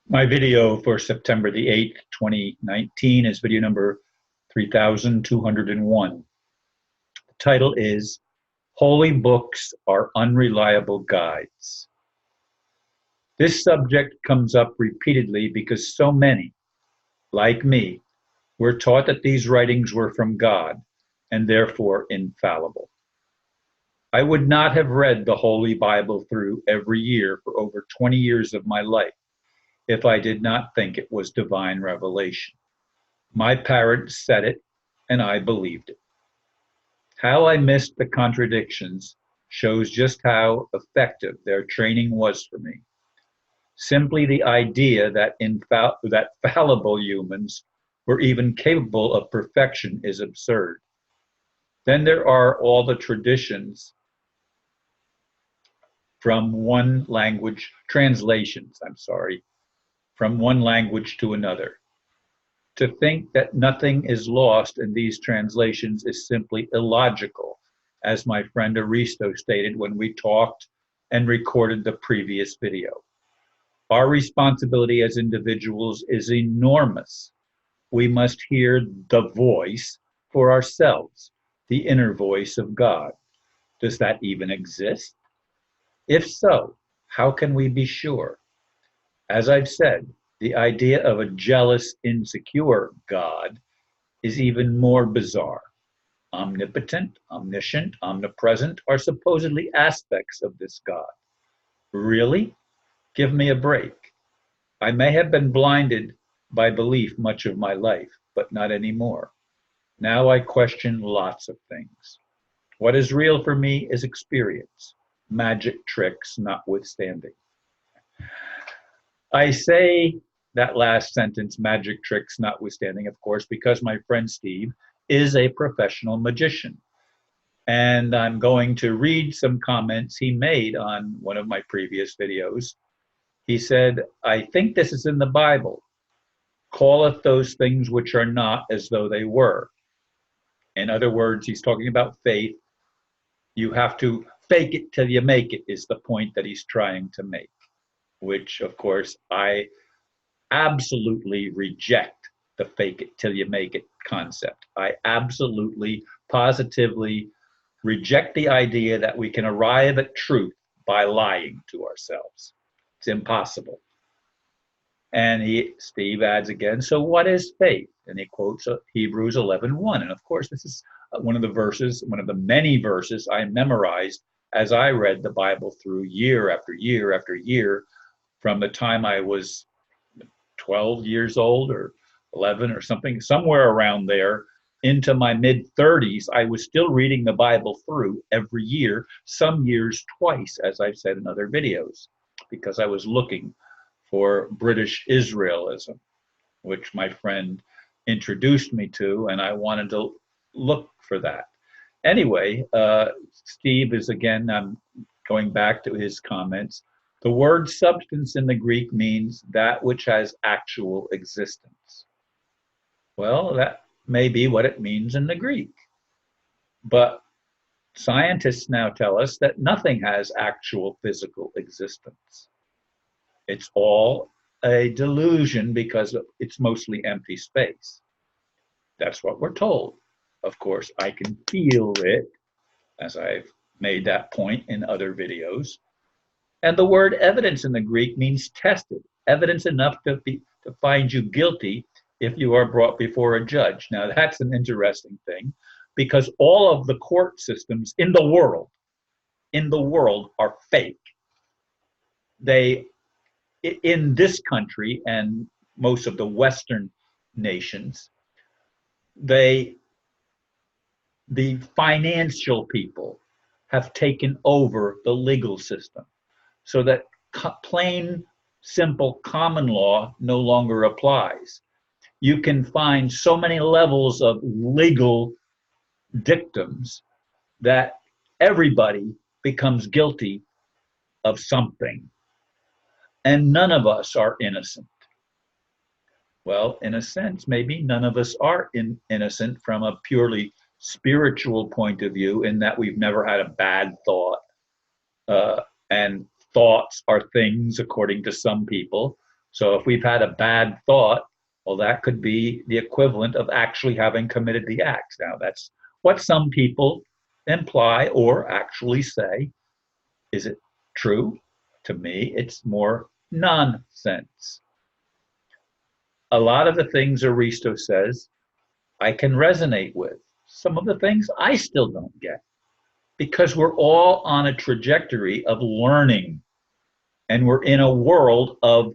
My video for September the 8th, 2019 is video number 3201. The title is Holy Books Are Unreliable Guides. This subject comes up repeatedly because so many, like me, were taught that these writings were from God and therefore infallible. I would not have read the Holy Bible through every year for over 20 years of my life if I did not think it was divine revelation. My parents said it, and I believed it. How I missed the contradictions shows just how effective their training was for me. Simply the idea that fallible humans were even capable of perfection is absurd. Then there are all the traditions from one language, translations, from one language to another. To think that nothing is lost in these translations is simply illogical, as my friend Aristo stated when we talked and recorded the previous video. Our responsibility as individuals is enormous. We must hear the voice for ourselves, the inner voice of God. Does that even exist? If so, how can we be sure? As I've said, the idea of a jealous, insecure God is even more bizarre. Omnipotent, omniscient, omnipresent are supposedly aspects of this God. Really? Give me a break. I may have been blinded by belief much of my life, but not anymore. Now I question lots of things. What is real for me is experience, magic tricks notwithstanding. I say that last sentence, magic tricks notwithstanding, of course, because my friend Steve is a professional magician. And I'm going to read some comments he made on one of my previous videos. He said, I think this is in the Bible. Calleth those things which are not as though they were. In other words, he's talking about faith. You have to fake it till you make it, is the point that he's trying to make, which, of course, I absolutely reject the fake it till you make it concept. I absolutely, positively reject the idea that we can arrive at truth by lying to ourselves. It's impossible. And Steve adds again, so what is faith? And he quotes Hebrews 11:1. And of course, this is one of the verses, one of the many verses I memorized as I read the Bible through year after year after year from the time I was 12 years old or 11 or something, somewhere around there, into my mid 30s. I was still reading the Bible through every year, some years twice, as I've said in other videos, because I was looking for British Israelism, which my friend introduced me to, and I wanted to look for that. Anyway, Steve is again, I'm going back to his comments. The word substance in the Greek means that which has actual existence. Well, that may be what it means in the Greek. But scientists now tell us that nothing has actual physical existence. It's all a delusion because it's mostly empty space. That's what we're told. Of course, I can feel it, as I've made that point in other videos. And the word evidence in the Greek means tested, evidence enough to find you guilty if you are brought before a judge. Now, that's an interesting thing because all of the court systems in the world are fake. They, in this country and most of the Western nations, the financial people have taken over the legal system so that plain, simple common law no longer applies. You can find so many levels of legal dictums that everybody becomes guilty of something. And none of us are innocent. Well, in a sense, maybe none of us are innocent from a purely spiritual point of view, in that we've never had a bad thought. And thoughts are things, according to some people. So if we've had a bad thought, well, that could be the equivalent of actually having committed the act. Now, that's what some people imply or actually say. Is it true? To me, it's more nonsense. A lot of the things Aristo says, I can resonate with. Some of the things I still don't get because we're all on a trajectory of learning and we're in a world of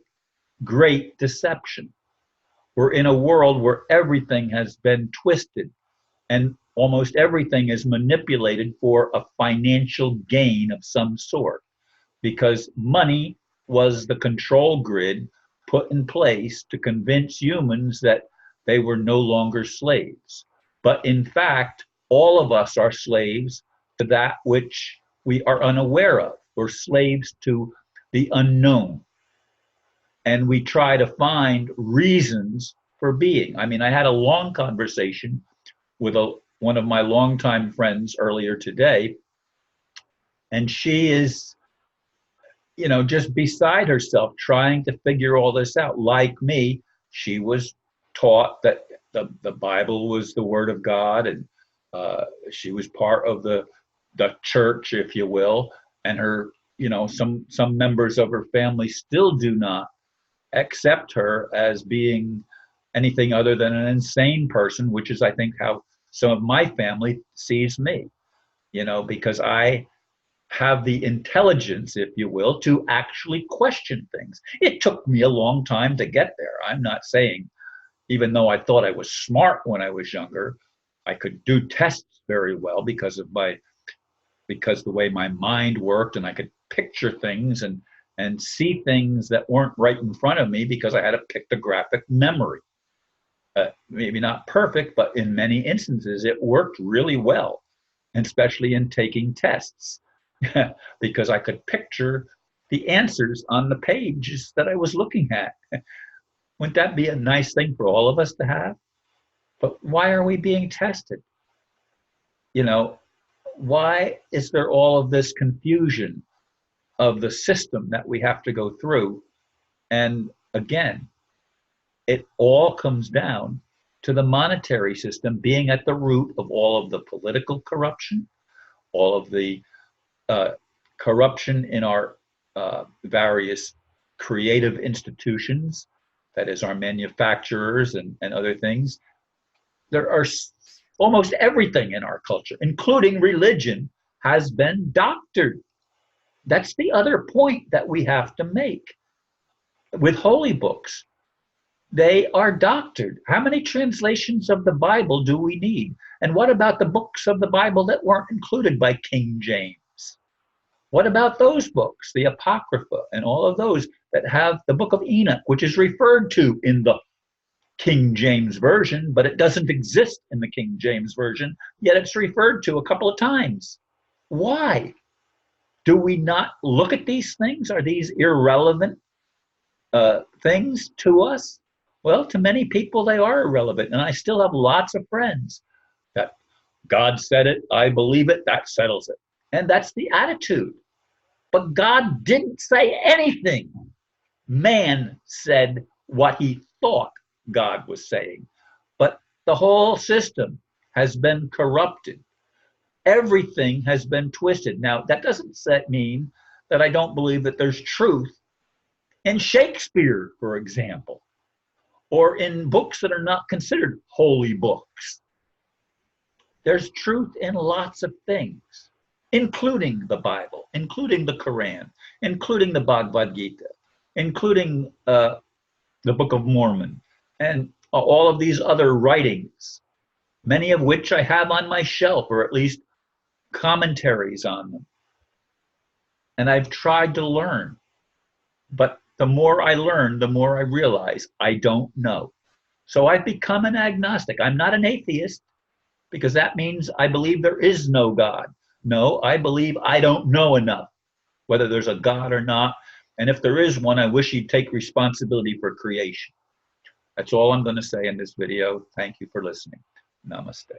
great deception. We're in a world where everything has been twisted and almost everything is manipulated for a financial gain of some sort because money was the control grid put in place to convince humans that they were no longer slaves. But in fact, all of us are slaves to that which we are unaware of. We're slaves to the unknown. And we try to find reasons for being. I mean, I had a long conversation with one of my longtime friends earlier today, and she is, just beside herself trying to figure all this out. Like me, she was taught that the Bible was the Word of God, and she was part of the church, if you will, and her, some members of her family still do not accept her as being anything other than an insane person, which is, I think, how some of my family sees me, because I have the intelligence, if you will, to actually question things. It took me a long time to get there. I'm not saying, even though I thought I was smart when I was younger, I could do tests very well because the way my mind worked, and I could picture things and see things that weren't right in front of me because I had a pictographic memory. Maybe not perfect, but in many instances it worked really well, and especially in taking tests because I could picture the answers on the pages that I was looking at. Wouldn't that be a nice thing for all of us to have? But why are we being tested? Why is there all of this confusion of the system that we have to go through? And again, it all comes down to the monetary system being at the root of all of the political corruption, all of the corruption in our various creative institutions, that is, our manufacturers and other things. There are almost everything in our culture, including religion, has been doctored. That's the other point that we have to make. With holy books, they are doctored. How many translations of the Bible do we need? And what about the books of the Bible that weren't included by King James? What about those books, the Apocrypha, and all of those that have the book of Enoch, which is referred to in the King James Version, but it doesn't exist in the King James Version, yet it's referred to a couple of times. Why? Do we not look at these things? Are these irrelevant things to us? Well, to many people, they are irrelevant. And I still have lots of friends that God said it, I believe it, that settles it. And that's the attitude. But God didn't say anything. Man said what he thought God was saying. But the whole system has been corrupted. Everything has been twisted. Now, that doesn't mean that I don't believe that there's truth in Shakespeare, for example, or in books that are not considered holy books. There's truth in lots of things, including the Bible, including the Quran, including the Bhagavad Gita, including the Book of Mormon, and all of these other writings, many of which I have on my shelf, or at least commentaries on them. And I've tried to learn, but the more I learn, the more I realize I don't know. So I've become an agnostic. I'm not an atheist, because that means I believe there is no God. No, I believe I don't know enough, whether there's a God or not. And if there is one, I wish he'd take responsibility for creation. That's all I'm going to say in this video. Thank you for listening. Namaste.